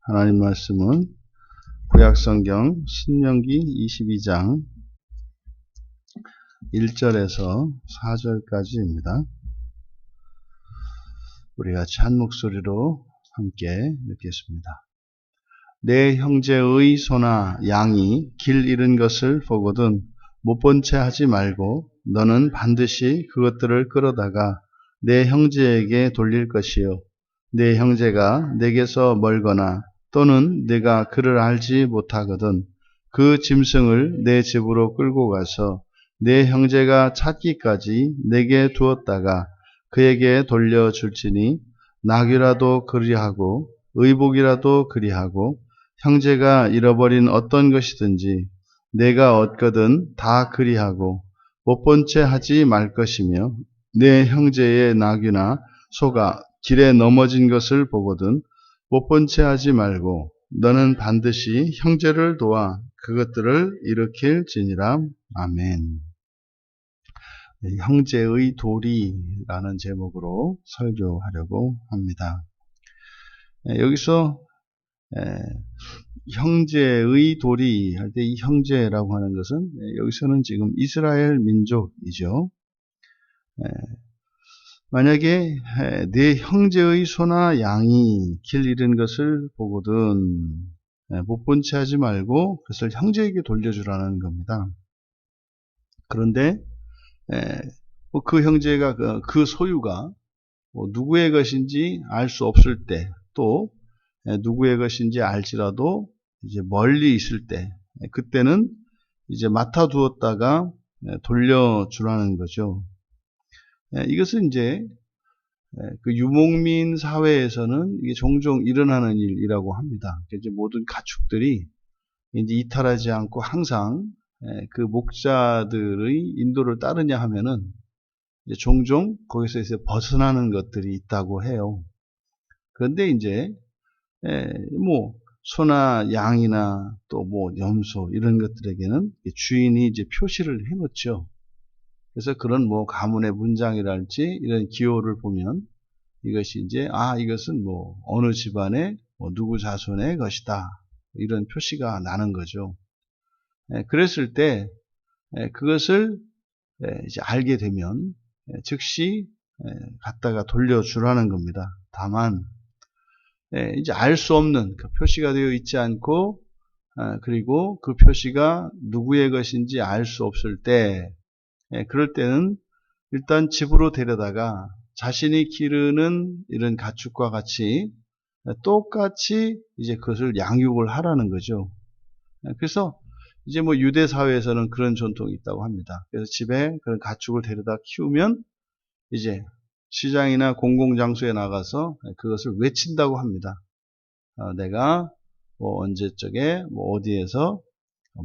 하나님 말씀은 구약성경 신명기 22장 1절에서 4절까지입니다. 우리 같이 한 목소리로 함께 읽겠습니다. 내 형제의 소나 양이 길 잃은 것을 보거든 못 본 채 하지 말고 너는 반드시 그것들을 끌어다가 내 형제에게 돌릴 것이요. 내 형제가 내게서 멀거나 또는 내가 그를 알지 못하거든 그 짐승을 내 집으로 끌고 가서 내 형제가 찾기까지 내게 두었다가 그에게 돌려줄지니 낙이라도 그리하고 의복이라도 그리하고 형제가 잃어버린 어떤 것이든지 내가 얻거든 다 그리하고 못 본 채 하지 말 것이며 내 형제의 낙이나 소가 길에 넘어진 것을 보거든 못 본 채 하지 말고 너는 반드시 형제를 도와 그것들을 일으킬지니라. 아멘. 형제의 도리라는 제목으로 설교하려고 합니다. 여기서 형제의 도리 할 때 이 형제라고 하는 것은 여기서는 지금 이스라엘 민족이죠. 만약에 내 형제의 소나 양이 길 잃은 것을 보거든 못 본 채 하지 말고 그것을 형제에게 돌려주라는 겁니다. 그런데 그 형제가 그 소유가 누구의 것인지 알 수 없을 때, 또 누구의 것인지 알지라도 이제 멀리 있을 때, 그때는 이제 맡아두었다가 돌려주라는 거죠. 이것은 이제 그 유목민 사회에서는 이게 종종 일어나는 일이라고 합니다. 이제 모든 가축들이 이제 이탈하지 않고 항상 그 목자들의 인도를 따르냐 하면은 이제 종종 거기서 이제 벗어나는 것들이 있다고 해요. 그런데 이제 뭐 소나 양이나 또 뭐 염소 이런 것들에게는 주인이 이제 표시를 해놓죠. 그래서 그런 뭐 가문의 문장이랄지 이런 기호를 보면 이것이 이제 이것은 뭐 어느 집안의 뭐 누구 자손의 것이다 이런 표시가 나는 거죠. 그랬을 때 그것을 이제 알게 되면 즉시 갖다가 돌려주라는 겁니다. 다만 이제 알 수 없는 그 표시가 되어 있지 않고 그리고 그 표시가 누구의 것인지 알 수 없을 때 그럴 때는 일단 집으로 데려다가 자신이 기르는 이런 가축과 같이 똑같이 이제 그것을 양육을 하라는 거죠. 그래서 이제 뭐 유대 사회에서는 그런 전통이 있다고 합니다. 그래서 집에 그런 가축을 데려다 키우면 이제 시장이나 공공장소에 나가서 그것을 외친다고 합니다. 내가 뭐 언제적에 뭐 어디에서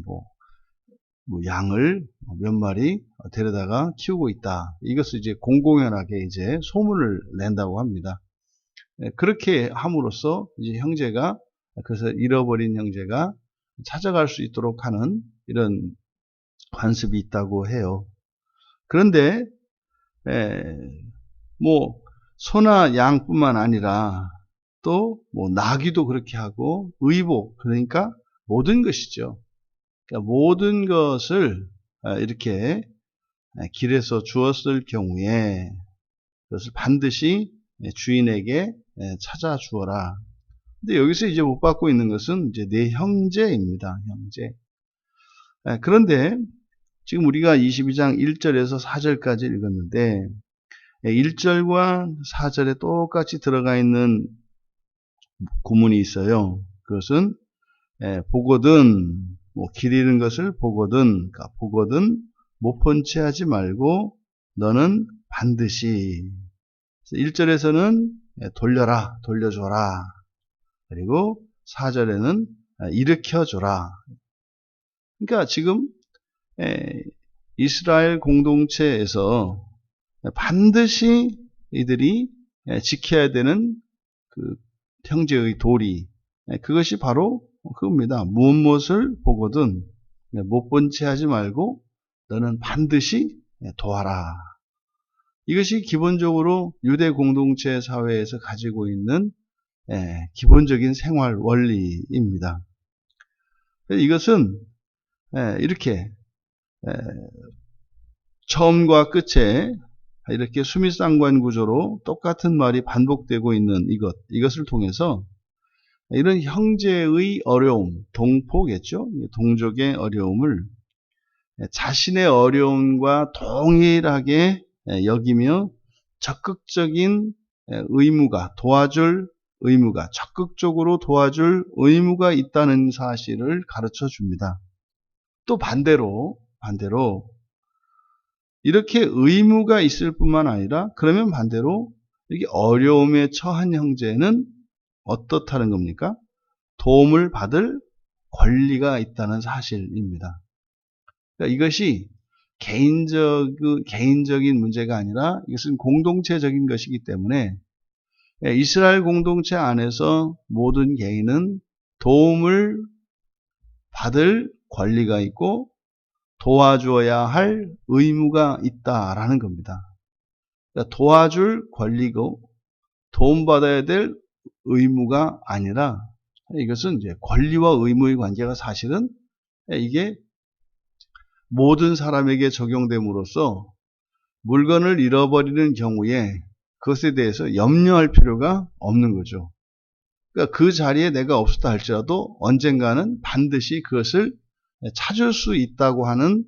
뭐 양을 몇 마리 데려다가 키우고 있다. 이것을 이제 공공연하게 이제 소문을 낸다고 합니다. 그렇게 함으로써 이제 형제가 그래서 잃어버린 형제가 찾아갈 수 있도록 하는 이런 관습이 있다고 해요. 그런데 뭐 소나 양뿐만 아니라 또 뭐 나귀도 그렇게 하고 의복 그러니까 모든 것이죠. 그러니까 모든 것을 이렇게 길에서 주었을 경우에 그것을 반드시 주인에게 찾아 주어라. 근데 여기서 이제 못 받고 있는 것은 이제 내 형제입니다. 형제. 그런데 지금 우리가 22장 1절에서 4절까지 읽었는데 1절과 4절에 똑같이 들어가 있는 구문이 있어요. 그것은 보거든 뭐 길 잃은 것을 보거든 그러니까 보거든 못 본 채 하지 말고 너는 반드시 1절에서는 돌려라 돌려줘라 그리고 4절에는 일으켜줘라. 그러니까 지금 이스라엘 공동체에서 반드시 이들이 지켜야 되는 그 형제의 도리 그것이 바로 그겁니다. 무엇을 보거든 못 본 채 하지 말고 너는 반드시 도와라. 이것이 기본적으로 유대 공동체 사회에서 가지고 있는 기본적인 생활 원리입니다. 이것은 이렇게 처음과 끝에 이렇게 수미상관 구조로 똑같은 말이 반복되고 있는 이것을 통해서 이런 형제의 어려움, 동포겠죠? 동족의 어려움을 자신의 어려움과 동일하게 여기며 적극적인 의무가, 도와줄 의무가, 적극적으로 도와줄 의무가 있다는 사실을 가르쳐 줍니다. 또 반대로 이렇게 의무가 있을 뿐만 아니라 그러면 반대로 이렇게 어려움에 처한 형제는 어떻다는 겁니까? 도움을 받을 권리가 있다는 사실입니다. 그러니까 이것이 개인적인 문제가 아니라 이것은 공동체적인 것이기 때문에 이스라엘 공동체 안에서 모든 개인은 도움을 받을 권리가 있고 도와줘야 할 의무가 있다라는 겁니다. 그러니까 도와줄 권리고 도움받아야 될 의무가 아니라 이것은 이제 권리와 의무의 관계가 사실은 이게 모든 사람에게 적용됨으로써 물건을 잃어버리는 경우에 그것에 대해서 염려할 필요가 없는 거죠. 그러니까 그 자리에 내가 없었다 할지라도 언젠가는 반드시 그것을 찾을 수 있다고 하는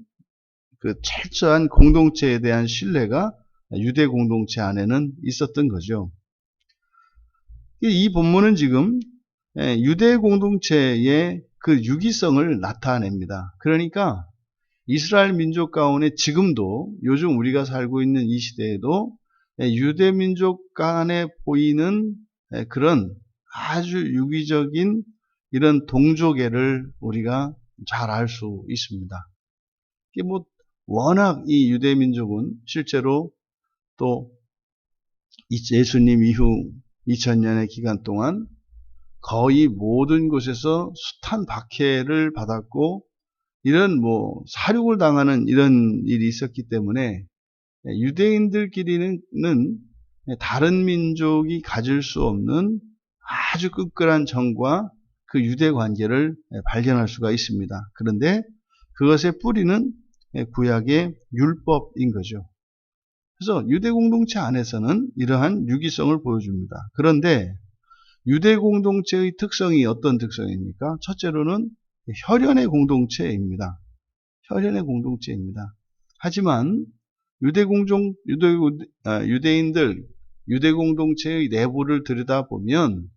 그 철저한 공동체에 대한 신뢰가 유대 공동체 안에는 있었던 거죠. 이 본문은 지금 유대 공동체의 그 유기성을 나타냅니다. 그러니까 이스라엘 민족 가운데 지금도 요즘 우리가 살고 있는 이 시대에도 유대 민족 간에 보이는 그런 아주 유기적인 이런 동족애를 우리가 잘 알 수 있습니다. 이게 뭐 워낙 이 유대 민족은 실제로 또 예수님 이후 2000년의 기간 동안 거의 모든 곳에서 숱한 박해를 받았고 이런 뭐 사륙을 당하는 이런 일이 있었기 때문에 유대인들끼리는 다른 민족이 가질 수 없는 아주 끈끈한 정과 그 유대 관계를 발견할 수가 있습니다. 그런데 그것의 뿌리는 구약의 율법인 거죠. 그래서 유대 공동체 안에서는 이러한 유기성을 보여줍니다. 그런데 유대 공동체의 특성이 어떤 특성입니까? 첫째로는 혈연의 공동체입니다. 혈연의 공동체입니다. 하지만 유대인들, 유대 공동체의 내부를 들여다보면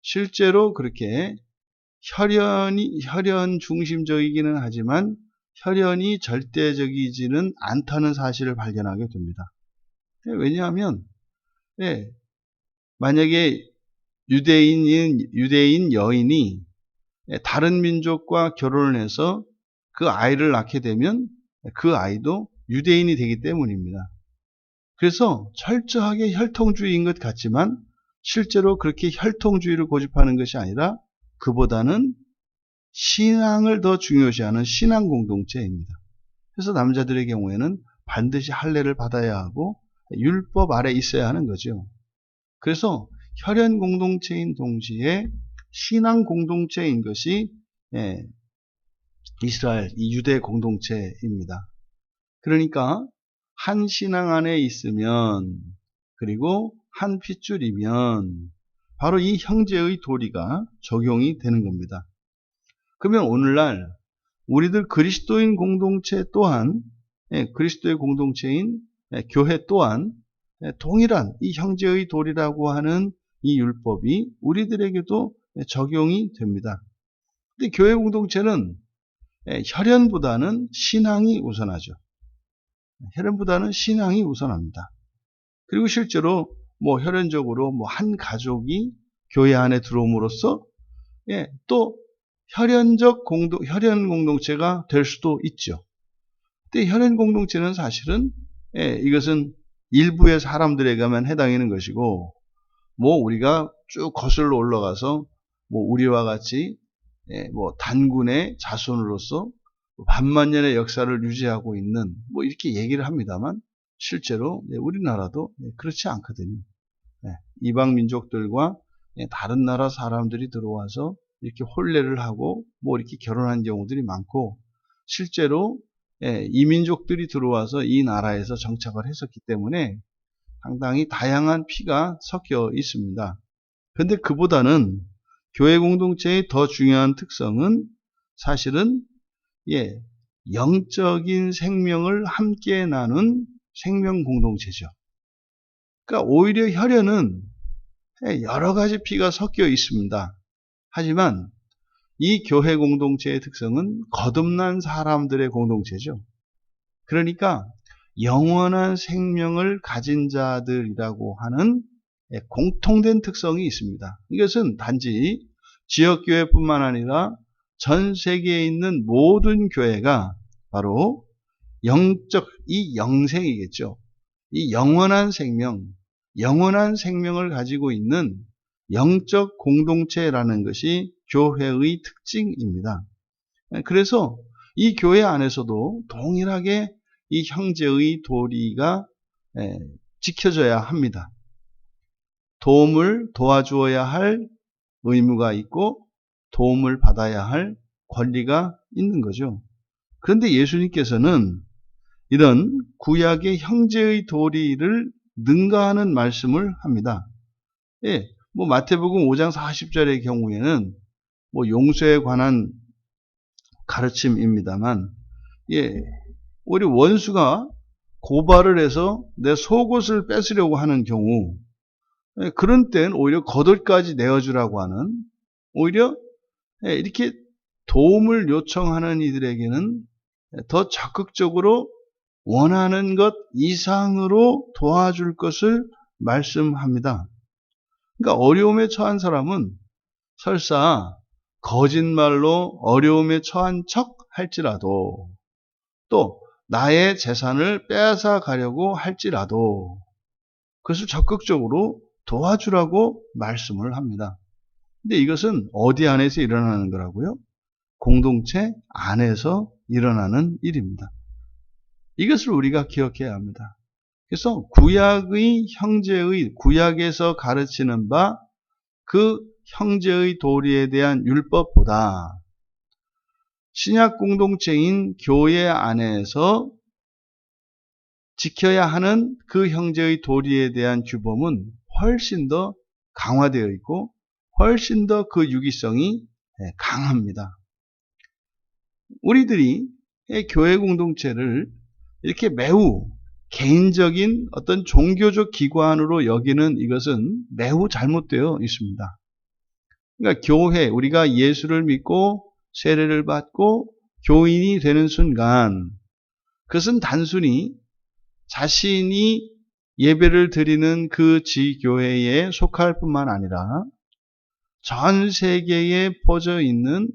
실제로 그렇게 혈연 중심적이기는 하지만 혈연이 절대적이지는 않다는 사실을 발견하게 됩니다. 왜냐하면 만약에 유대인 여인이 다른 민족과 결혼을 해서 그 아이를 낳게 되면 그 아이도 유대인이 되기 때문입니다. 그래서 철저하게 혈통주의인 것 같지만 실제로 그렇게 혈통주의를 고집하는 것이 아니라 그보다는 신앙을 더 중요시하는 신앙 공동체입니다. 그래서 남자들의 경우에는 반드시 할례를 받아야 하고 율법 아래 있어야 하는 거죠. 그래서 혈연 공동체인 동시에 신앙 공동체인 것이 이스라엘, 이 유대 공동체입니다. 그러니까 한 신앙 안에 있으면 그리고 한 핏줄이면 바로 이 형제의 도리가 적용이 되는 겁니다. 그러면 오늘날 우리들 그리스도인 공동체 또한 그리스도의 공동체인 교회 또한 동일한 이 형제의 도리라고 하는 이 율법이 우리들에게도 적용이 됩니다. 근데 교회 공동체는 혈연보다는 신앙이 우선하죠. 혈연보다는 신앙이 우선합니다. 그리고 실제로 뭐 혈연적으로 뭐 한 가족이 교회 안에 들어옴으로써 또 혈연 공동체가 될 수도 있죠. 근데 혈연 공동체는 사실은 이것은 일부의 사람들에게만 해당하는 것이고 뭐 우리가 쭉 거슬러 올라가서 뭐 우리와 같이 뭐 단군의 자손으로서 반만년의 역사를 유지하고 있는 뭐 이렇게 얘기를 합니다만 실제로 우리나라도 그렇지 않거든요. 이방 민족들과 다른 나라 사람들이 들어와서 이렇게 혼례를 하고 뭐 이렇게 결혼한 경우들이 많고, 실제로 이민족들이 들어와서 이 나라에서 정착을 했었기 때문에 상당히 다양한 피가 섞여 있습니다. 그런데 그보다는 교회 공동체의 더 중요한 특성은 사실은 영적인 생명을 함께 나눈 생명 공동체죠. 그러니까 오히려 혈연은 여러 가지 피가 섞여 있습니다. 하지만 이 교회 공동체의 특성은 거듭난 사람들의 공동체죠. 그러니까 영원한 생명을 가진 자들이라고 하는 공통된 특성이 있습니다. 이것은 단지 지역교회뿐만 아니라 전 세계에 있는 모든 교회가 바로 이 영생이겠죠. 이 영원한 생명을 가지고 있는 영적 공동체라는 것이 교회의 특징입니다. 그래서 이 교회 안에서도 동일하게 이 형제의 도리가 지켜져야 합니다. 도움을 도와주어야 할 의무가 있고 도움을 받아야 할 권리가 있는 거죠. 그런데 예수님께서는 이런 구약의 형제의 도리를 능가하는 말씀을 합니다. 뭐 마태복음 5장 40절의 경우에는 뭐 용서에 관한 가르침입니다만, 우리 원수가 고발을 해서 내 속옷을 뺏으려고 하는 경우, 그런 때는 오히려 겉옷까지 내어주라고 하는, 오히려 이렇게 도움을 요청하는 이들에게는 더 적극적으로 원하는 것 이상으로 도와줄 것을 말씀합니다. 그러니까 어려움에 처한 사람은 설사 거짓말로 어려움에 처한 척 할지라도, 또 나의 재산을 빼앗아 가려고 할지라도 그것을 적극적으로 도와주라고 말씀을 합니다. 근데 이것은 어디 안에서 일어나는 거라고요? 공동체 안에서 일어나는 일입니다. 이것을 우리가 기억해야 합니다. 그래서 구약에서 가르치는 바 그 형제의 도리에 대한 율법보다 신약 공동체인 교회 안에서 지켜야 하는 그 형제의 도리에 대한 규범은 훨씬 더 강화되어 있고 훨씬 더 그 유기성이 강합니다. 우리들이 교회 공동체를 이렇게 매우 개인적인 어떤 종교적 기관으로 여기는 이것은 매우 잘못되어 있습니다. 그러니까 교회, 우리가 예수를 믿고 세례를 받고 교인이 되는 순간 그것은 단순히 자신이 예배를 드리는 그 지교회에 속할 뿐만 아니라 전 세계에 퍼져 있는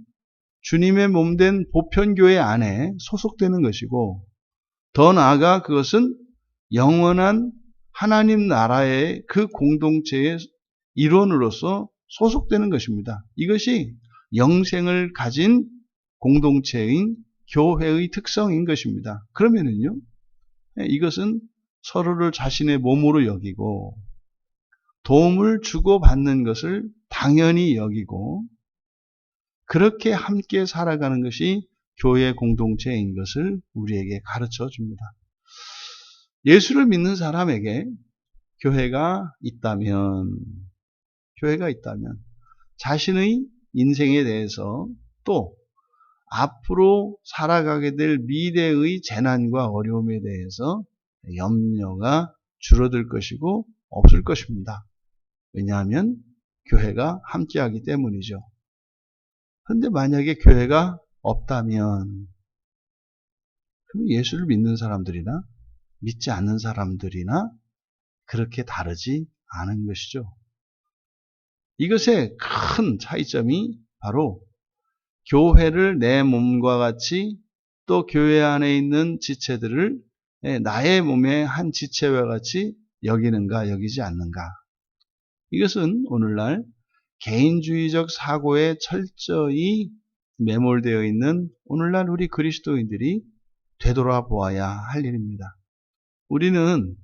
주님의 몸된 보편교회 안에 소속되는 것이고, 더 나아가 그것은 영원한 하나님 나라의 그 공동체의 일원으로서 소속되는 것입니다. 이것이 영생을 가진 공동체인 교회의 특성인 것입니다. 그러면은요, 이것은 서로를 자신의 몸으로 여기고 도움을 주고받는 것을 당연히 여기고 그렇게 함께 살아가는 것이 교회 공동체인 것을 우리에게 가르쳐 줍니다. 예수를 믿는 사람에게 교회가 있다면 자신의 인생에 대해서 또 앞으로 살아가게 될 미래의 재난과 어려움에 대해서 염려가 줄어들 것이고 없을 것입니다. 왜냐하면 교회가 함께하기 때문이죠. 그런데 만약에 교회가 없다면 그럼 예수를 믿는 사람들이나 믿지 않는 사람들이나 그렇게 다르지 않은 것이죠. 이것의 큰 차이점이 바로 교회를 내 몸과 같이 또 교회 안에 있는 지체들을 나의 몸의 한 지체와 같이 여기는가 여기지 않는가. 이것은 오늘날 개인주의적 사고에 철저히 매몰되어 있는 오늘날 우리 그리스도인들이 되돌아보아야 할 일입니다. 우리는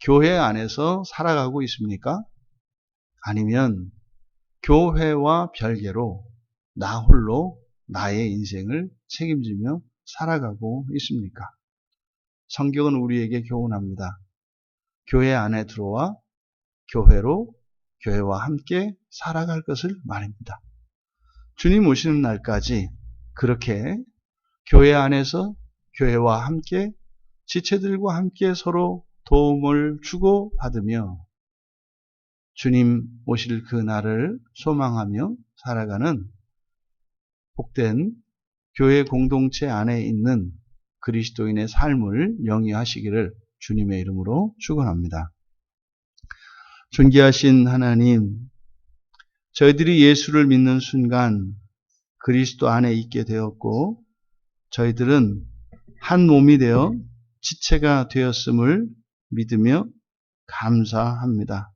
교회 안에서 살아가고 있습니까? 아니면 교회와 별개로 나 홀로 나의 인생을 책임지며 살아가고 있습니까? 성경은 우리에게 교훈합니다. 교회 안에 들어와 교회로 교회와 함께 살아갈 것을 말입니다. 주님 오시는 날까지 그렇게 교회 안에서 교회와 함께 지체들과 함께 서로 도움을 주고 받으며 주님 오실 그 날을 소망하며 살아가는 복된 교회 공동체 안에 있는 그리스도인의 삶을 영위하시기를 주님의 이름으로 축원합니다. 존귀하신 하나님, 저희들이 예수를 믿는 순간 그리스도 안에 있게 되었고 저희들은 한 몸이 되어 지체가 되었음을 믿으며 감사합니다.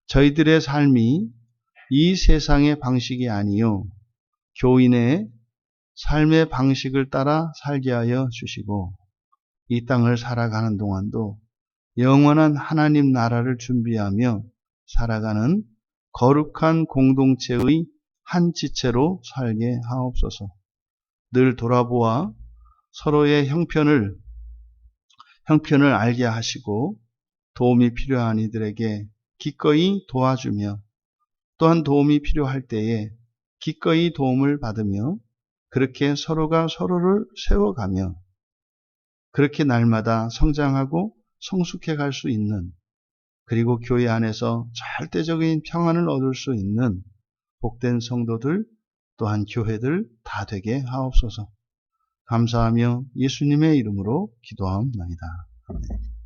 저희들의 삶이 이 세상의 방식이 아니요 교인의 삶의 방식을 따라 살게 하여 주시고 이 땅을 살아가는 동안도 영원한 하나님 나라를 준비하며 살아가는 거룩한 공동체의 한 지체로 살게 하옵소서. 늘 돌아보아 서로의 형편을 알게 하시고 도움이 필요한 이들에게 기꺼이 도와주며 또한 도움이 필요할 때에 기꺼이 도움을 받으며 그렇게 서로가 서로를 세워가며 그렇게 날마다 성장하고 성숙해 갈 수 있는 그리고 교회 안에서 절대적인 평안을 얻을 수 있는 복된 성도들 또한 교회들 다 되게 하옵소서. 감사하며 예수님의 이름으로 기도하옵나이다. 아멘.